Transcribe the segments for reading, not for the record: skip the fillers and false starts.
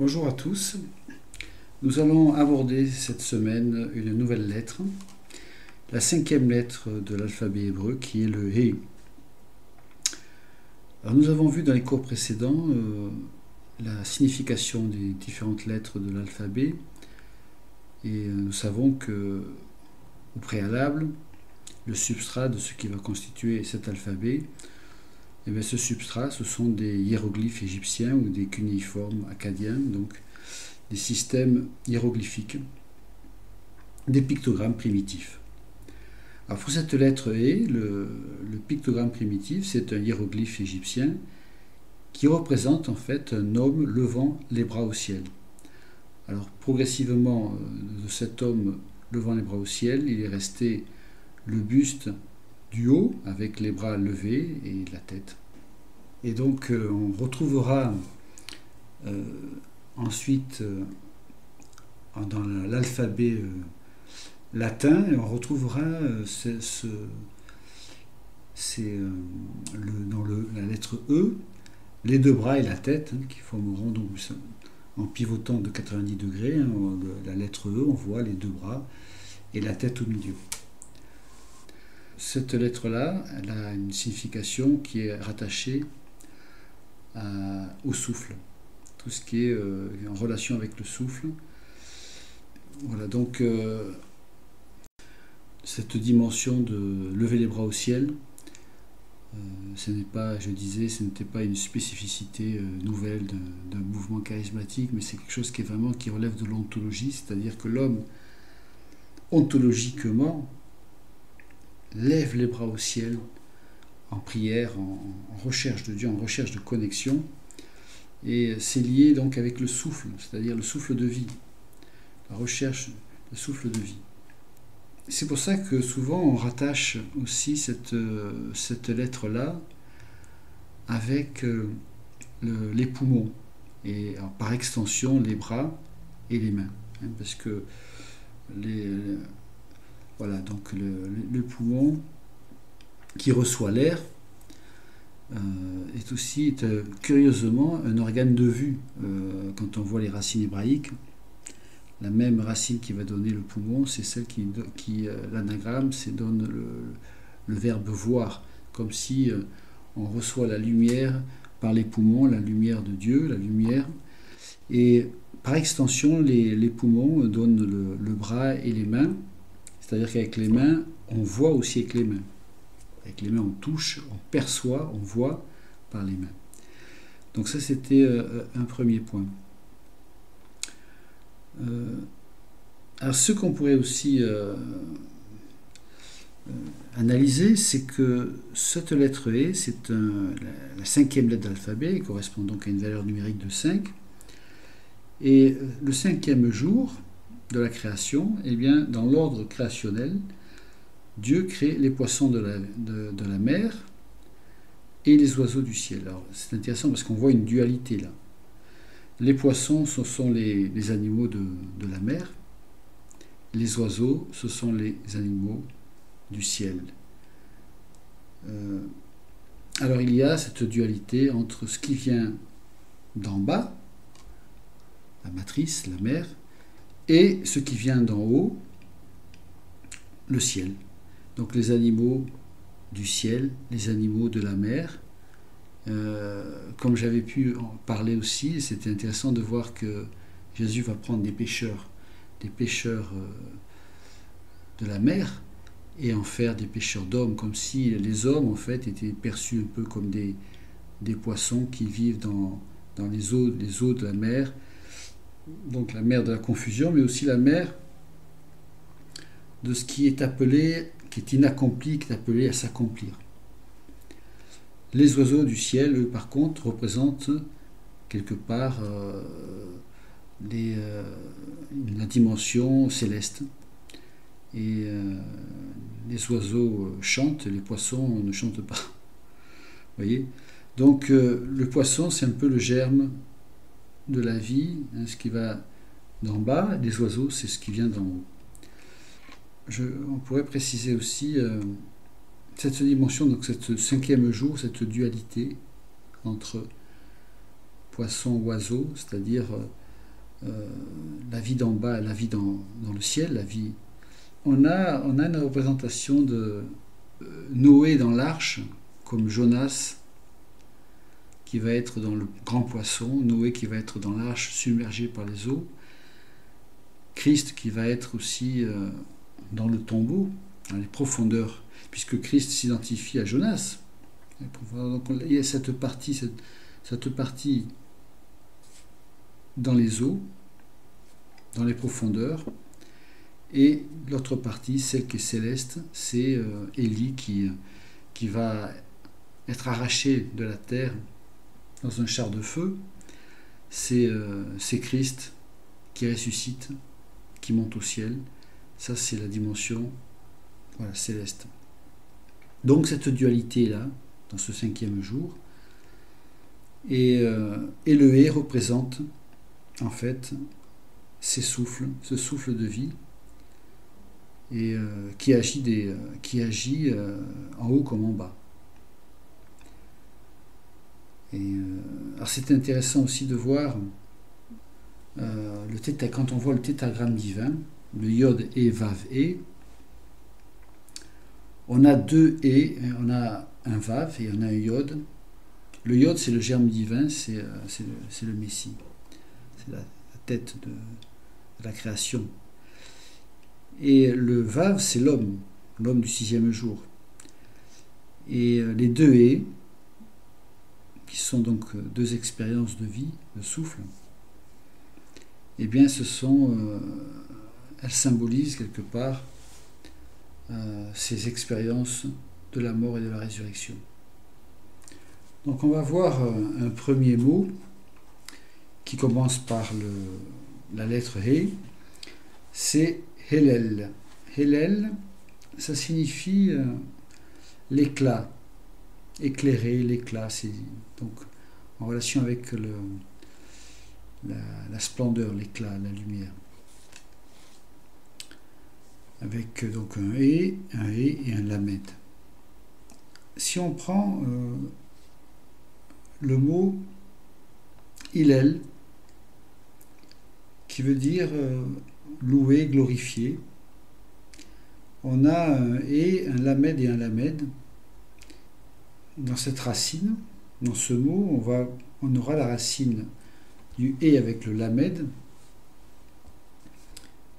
Bonjour à tous. Nous allons aborder cette semaine une nouvelle lettre, la 5e lettre de l'alphabet hébreu qui est le He. Alors nous avons vu dans les cours précédents la signification des différentes lettres de l'alphabet et nous savons que au préalable, le substrat de ce qui va constituer cet alphabet, et bien ce substrat, ce sont des hiéroglyphes égyptiens ou des cunéiformes acadiens, donc des systèmes hiéroglyphiques, des pictogrammes primitifs. Alors pour cette lettre E, le pictogramme primitif, c'est un hiéroglyphe égyptien qui représente en fait un homme levant les bras au ciel. Alors progressivement, de cet homme levant les bras au ciel, il est resté le buste du haut avec les bras levés et la tête. Et donc on retrouvera ensuite dans l'alphabet latin, on retrouvera dans la lettre E, les deux bras et la tête qui formeront donc en pivotant de 90 degrés, la lettre E, on voit les deux bras et la tête au milieu. Cette lettre-là, elle a une signification qui est rattachée au souffle, tout ce qui est en relation avec le souffle. Voilà, donc cette dimension de lever les bras au ciel, ce n'est pas, je disais, ce n'était pas une spécificité nouvelle d'un mouvement charismatique, mais c'est quelque chose qui est vraiment qui relève de l'ontologie, c'est-à-dire que l'homme, ontologiquement, lève les bras au ciel en prière, en recherche de Dieu, en recherche de connexion, et c'est lié donc avec le souffle, c'est-à-dire le souffle de vie, la recherche du souffle de vie. C'est pour ça que souvent on rattache aussi cette lettre-là avec les poumons, et alors, par extension les bras et les mains, parce que voilà, donc le poumon qui reçoit l'air est aussi curieusement un organe de vue. Quand on voit les racines hébraïques, la même racine qui va donner le poumon, c'est celle qui l'anagramme, c'est donne le verbe voir, comme si on reçoit la lumière par les poumons, la lumière de Dieu, la lumière, et par extension les poumons donnent le bras et les mains. C'est-à-dire qu'avec les mains, on voit aussi avec les mains. Avec les mains, on touche, on perçoit, on voit par les mains. Donc ça, c'était un premier point. Alors ce qu'on pourrait aussi analyser, c'est que cette lettre E, c'est la 5e lettre de l'alphabet, qui correspond donc à une valeur numérique de 5. Et le 5e jour de la création, eh bien, dans l'ordre créationnel, Dieu crée les poissons de la mer et les oiseaux du ciel. Alors, c'est intéressant parce qu'on voit une dualité là. Les poissons, ce sont les animaux de la mer. Les oiseaux, ce sont les animaux du ciel. Alors, il y a cette dualité entre ce qui vient d'en bas, la matrice, la mer, et ce qui vient d'en haut, le ciel. Donc les animaux du ciel, les animaux de la mer. Comme j'avais pu en parler aussi, c'était intéressant de voir que Jésus va prendre des pêcheurs de la mer et en faire des pêcheurs d'hommes, comme si les hommes en fait étaient perçus un peu comme des poissons qui vivent dans les eaux de la mer. Donc la mer de la confusion, mais aussi la mer de ce qui est appelé, qui est inaccompli, qui est appelé à s'accomplir. Les oiseaux du ciel, eux, par contre, représentent quelque part la dimension céleste. Et les oiseaux chantent, les poissons ne chantent pas. Vous voyez ? Donc le poisson, c'est un peu le germe de la vie, ce qui va d'en bas. Les oiseaux, c'est ce qui vient d'en haut. On pourrait préciser aussi cette dimension, donc cette 5e jour, cette dualité entre poisson, oiseau, c'est-à-dire la vie d'en bas, la vie dans le ciel, la vie. On a une représentation de Noé dans l'arche, comme Jonas qui va être dans le grand poisson, Noé qui va être dans l'arche submergé par les eaux, Christ qui va être aussi dans le tombeau, dans les profondeurs, puisque Christ s'identifie à Jonas. Donc il y a cette partie dans les eaux, dans les profondeurs, et l'autre partie, celle qui est céleste, c'est Élie qui va être arraché de la terre dans un char de feu. C'est Christ qui ressuscite, qui monte au ciel. Ça, c'est la dimension céleste. Donc cette dualité-là, dans ce 5e jour, et le hé représente en fait ce souffle de vie, et qui agit en haut comme en bas. Et alors c'est intéressant aussi de voir quand on voit le tétragramme divin, le yod et vav et, on a deux et, on a un vav et on a un yod. Le yod, c'est le germe divin, c'est le Messie, c'est la tête de la création. Et le vav, c'est l'homme du 6e jour. Et les deux et, qui sont donc deux expériences de vie, de souffle, eh bien elles symbolisent quelque part ces expériences de la mort et de la résurrection. Donc on va voir un premier mot qui commence par la lettre He, c'est Hellel. Hellel, ça signifie l'éclat, éclairé, l'éclat, c'est donc en relation avec la splendeur, l'éclat, la lumière. Avec donc un et un lamed. Si on prend le mot Hillel, qui veut dire louer, glorifier, on a un et, un lamed et un lamed. Dans cette racine, dans ce mot, on aura la racine du et avec le lamed,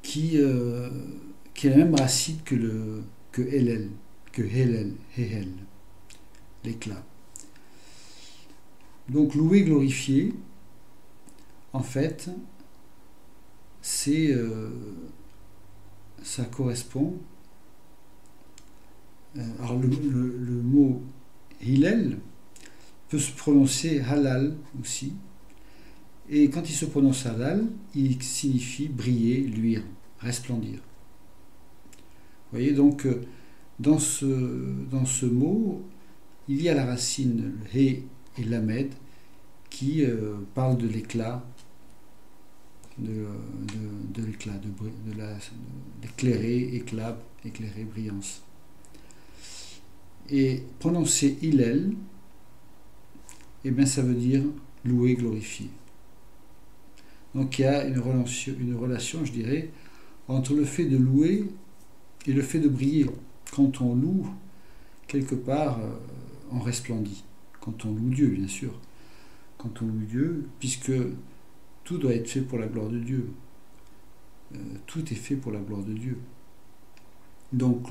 qui est la même racine que Hellel, Hellel, l'éclat. Donc louer, glorifier, en fait, ça correspond. Alors le mot Hillel peut se prononcer halal aussi, et quand il se prononce halal, il signifie briller, luire, resplendir. Vous voyez, donc dans ce mot, il y a la racine he et lamed qui parle de l'éclat, de l'éclat, de l'éclairer, éclat, éclairer, brillance. Et prononcer Hillel, eh bien ça veut dire louer, glorifier. Donc il y a une relation, je dirais, entre le fait de louer et le fait de briller. Quand on loue, quelque part, on resplendit. Quand on loue Dieu, bien sûr. Quand on loue Dieu, puisque tout doit être fait pour la gloire de Dieu. Tout est fait pour la gloire de Dieu. Donc,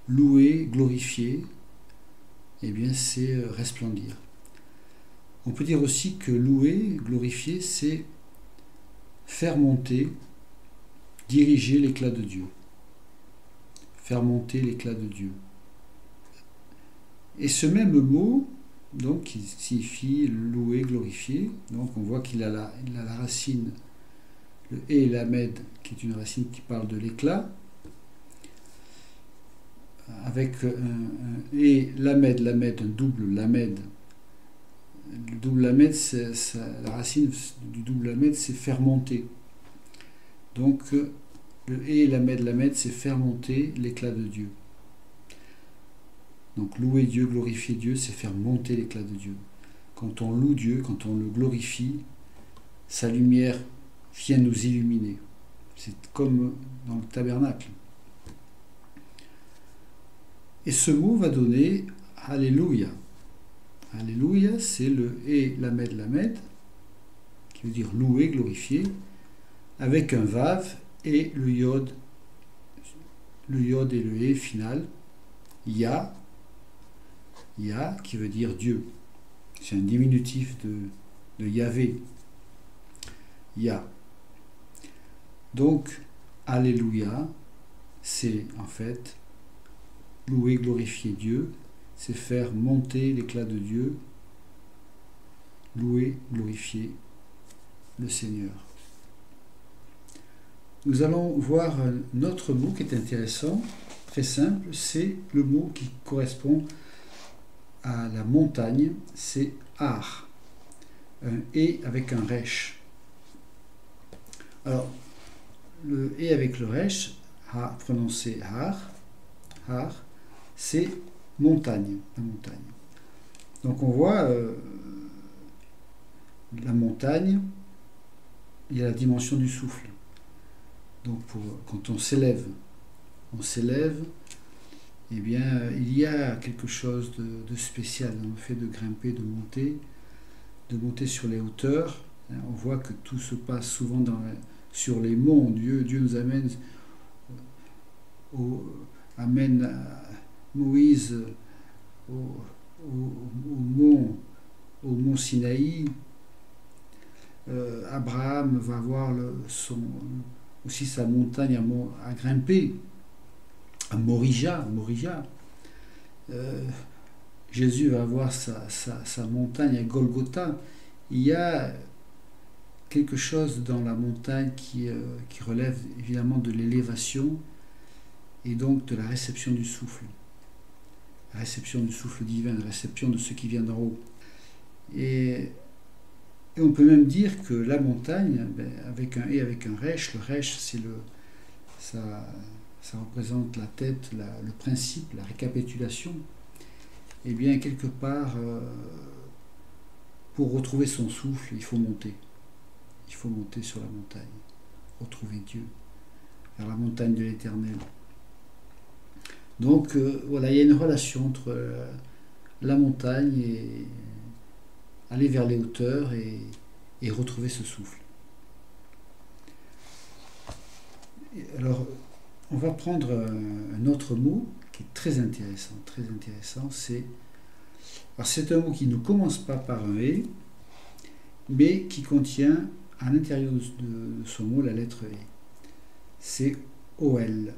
louer, glorifier, eh bien, c'est resplendir. On peut dire aussi que louer, glorifier, c'est faire monter, diriger l'éclat de Dieu. Faire monter l'éclat de Dieu. Et ce même mot, donc, qui signifie louer, glorifier, donc on voit qu'il a la racine, le et lamed, qui est une racine qui parle de l'éclat, avec un et lamed, un double lamed. Le double lamed, la racine du double lamed, c'est faire monter. Donc le et lamed, c'est faire monter l'éclat de Dieu. Donc louer Dieu, glorifier Dieu, c'est faire monter l'éclat de Dieu. Quand on loue Dieu, quand on le glorifie, sa lumière vient nous illuminer. C'est comme dans le tabernacle. Et ce mot va donner Alléluia. Alléluia, c'est le et lamed lamed, qui veut dire louer, glorifier, avec un vav et le yod et le et final, Ya, Ya qui veut dire Dieu. C'est un diminutif de Yahvé. Ya. Donc, Alléluia, c'est en fait louer, glorifier Dieu, c'est faire monter l'éclat de Dieu, louer, glorifier le Seigneur. Nous allons voir un autre mot qui est intéressant, très simple, c'est le mot qui correspond à la montagne, c'est Har, un et avec un resh. Alors, le et avec le resh, prononcé Har, c'est montagne, la montagne. Donc on voit la montagne, il y a la dimension du souffle. Donc quand on s'élève, eh bien il y a quelque chose de spécial dans le fait de grimper, de monter sur les hauteurs. On voit que tout se passe souvent sur les monts. Dieu nous amène amène Moïse au mont Sinaï. Abraham va voir aussi sa montagne à grimper, à Morija. Jésus va voir sa montagne à Golgotha. Il y a quelque chose dans la montagne qui relève évidemment de l'élévation et donc de la réception du souffle. La réception du souffle divin, la réception de ce qui vient d'en haut. Et on peut même dire que la montagne, avec un et avec un resh, le resh ça représente la tête, le principe, la récapitulation. Et bien quelque part, pour retrouver son souffle, il faut monter. Il faut monter sur la montagne, retrouver Dieu, vers la montagne de l'Éternel. Donc voilà, il y a une relation entre la montagne et aller vers les hauteurs et retrouver ce souffle. Alors, on va prendre un autre mot qui est très intéressant, c'est un mot qui ne commence pas par un « et », mais qui contient à l'intérieur de son mot la lettre « et ». C'est « OL ».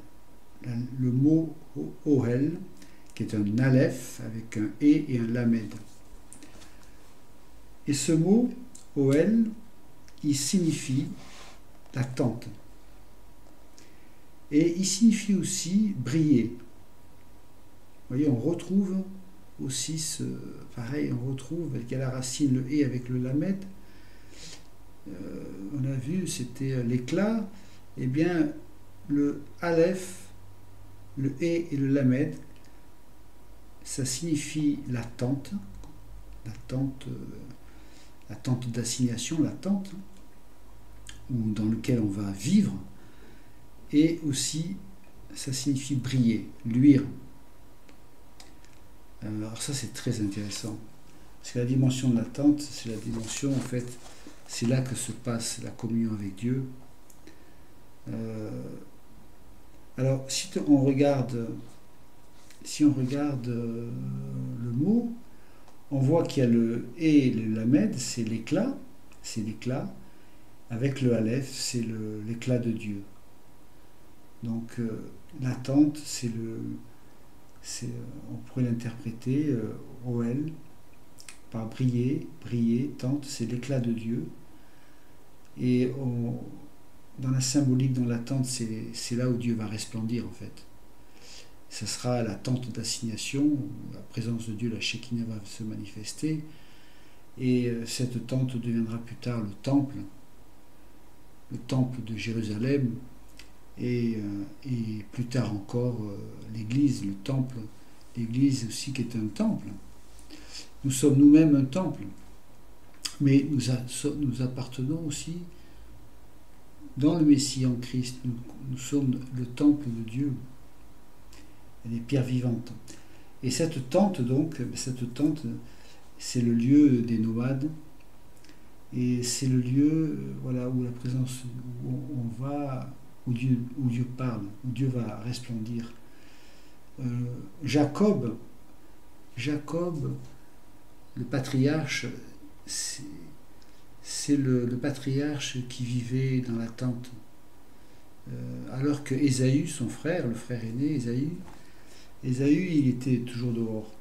Le mot « OL », qui est un aleph avec un « et » et un « lamed ». Et ce mot « OL », il signifie la tente. Et il signifie aussi briller. Vous voyez, on retrouve aussi on retrouve avec la racine le et avec le lamed. On a vu, c'était l'éclat. Eh bien, le aleph, le et le lamed, ça signifie la tente d'assignation, la tente, dans laquelle on va vivre. Et aussi, ça signifie briller, luire. Alors ça, c'est très intéressant. Parce que la dimension de la tente, c'est la dimension, en fait, c'est là que se passe la communion avec Dieu. Alors, si on regarde le mot, on voit qu'il y a le « et » et le « lamed », c'est l'éclat, avec le « aleph », c'est l'éclat de Dieu. Donc, l'attente, on pourrait l'interpréter OL par briller, tente, c'est l'éclat de Dieu. Et dans la symbolique, dans l'attente, c'est là où Dieu va resplendir en fait. Ce sera la tente d'assignation, la présence de Dieu, la Shekinah va se manifester. Et cette tente deviendra plus tard le temple de Jérusalem. Et plus tard encore l'église, le temple, l'église aussi qui est un temple. Nous sommes nous-mêmes un temple. Mais nous appartenons aussi, dans le Messie en Christ, nous sommes le temple de Dieu, les pierres vivantes. Et cette tente, donc, c'est le lieu des nomades, et c'est le lieu voilà, où la présence, où on va, où Dieu parle, où Dieu va resplendir. Jacob, le patriarche, c'est le patriarche qui vivait dans la tente. Alors que Ésaü, son frère, le frère aîné, Ésaü, il était toujours dehors.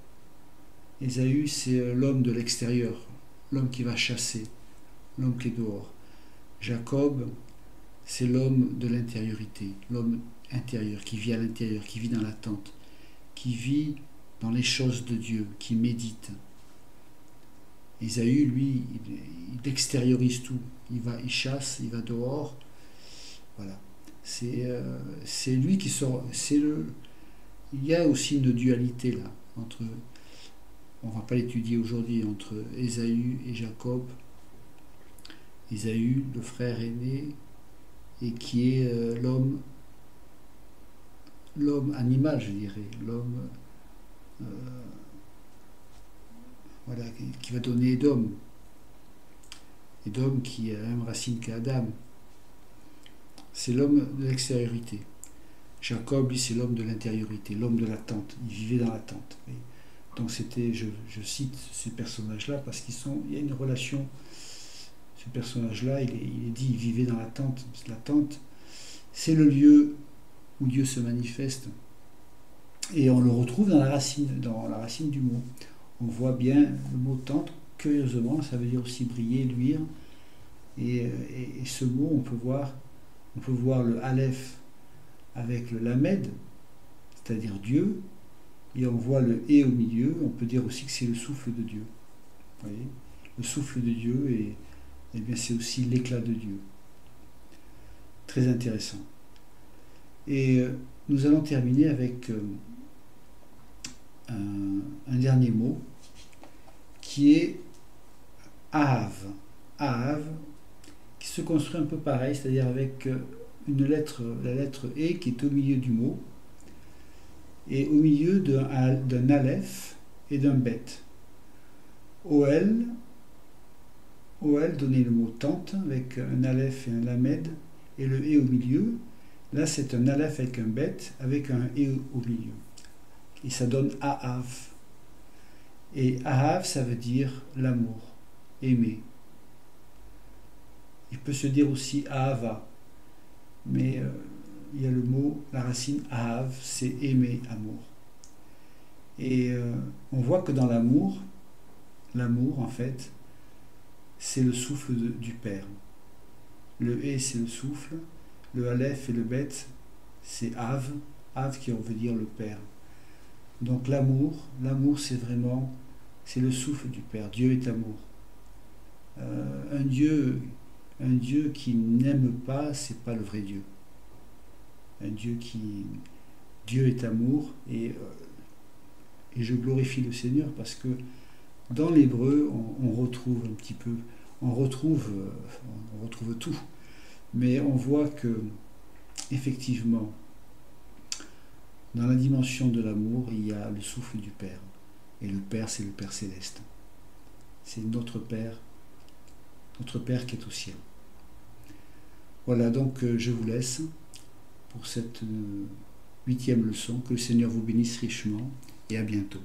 Ésaü, c'est l'homme de l'extérieur, l'homme qui va chasser, l'homme qui est dehors. Jacob, c'est l'homme de l'intériorité, l'homme intérieur, qui vit à l'intérieur, qui vit dans la tente, qui vit dans les choses de Dieu, qui médite. Ésaü, lui, il extériorise tout. Il chasse, il va dehors. Voilà. C'est lui qui sort. Il y a aussi une dualité là entre. On ne va pas l'étudier aujourd'hui entre Ésaü et Jacob. Ésaü, le frère aîné, et qui est l'homme animal, je dirais, l'homme voilà, qui va donner Édom. Édom qui a la même racine qu'Adam. C'est l'homme de l'extériorité. Jacob, lui, c'est l'homme de l'intériorité, l'homme de la tente. Il vivait dans la tente. Donc c'était, je cite ces personnages-là parce il y a une relation. Ce personnage-là, il est dit, il vivait dans la tente. La tente, c'est le lieu où Dieu se manifeste. Et on le retrouve dans la racine du mot. On voit bien le mot tente, curieusement, ça veut dire aussi briller, luire. Et ce mot, on peut voir le Aleph avec le Lamed, c'est-à-dire Dieu, et on voit le Et au milieu, on peut dire aussi que c'est le souffle de Dieu. Vous voyez, le souffle de Dieu, et bien c'est aussi l'éclat de Dieu. Très intéressant. Et nous allons terminer avec un dernier mot qui est Ahav. Ahav, qui se construit un peu pareil, c'est-à-dire avec la lettre E qui est au milieu du mot, et au milieu d'un Aleph et d'un Bet. OL, donnait le mot tente, avec un Aleph et un Lamed, et le E au milieu. Là, c'est un Aleph avec un Bet, avec un E au milieu. Et ça donne Ahav. Et Ahav, ça veut dire l'amour, aimer. Il peut se dire aussi Ahava, mais il y a le mot, la racine Ahav, c'est aimer, amour. Et on voit que dans l'amour, en fait, c'est le souffle du Père. Le E, c'est le souffle, le Aleph et le Bet, c'est Av qui veut dire le Père. Donc l'amour, c'est le souffle du Père. Dieu est amour. Un Dieu qui n'aime pas, c'est pas le vrai Dieu. Dieu est amour, et je glorifie le Seigneur parce que dans l'hébreu, on retrouve un petit peu, on retrouve tout, mais on voit que effectivement, dans la dimension de l'amour, il y a le souffle du Père, et le Père, c'est le Père céleste. C'est notre Père qui est au ciel. Voilà, donc je vous laisse pour cette 8e leçon. Que le Seigneur vous bénisse richement, et à bientôt.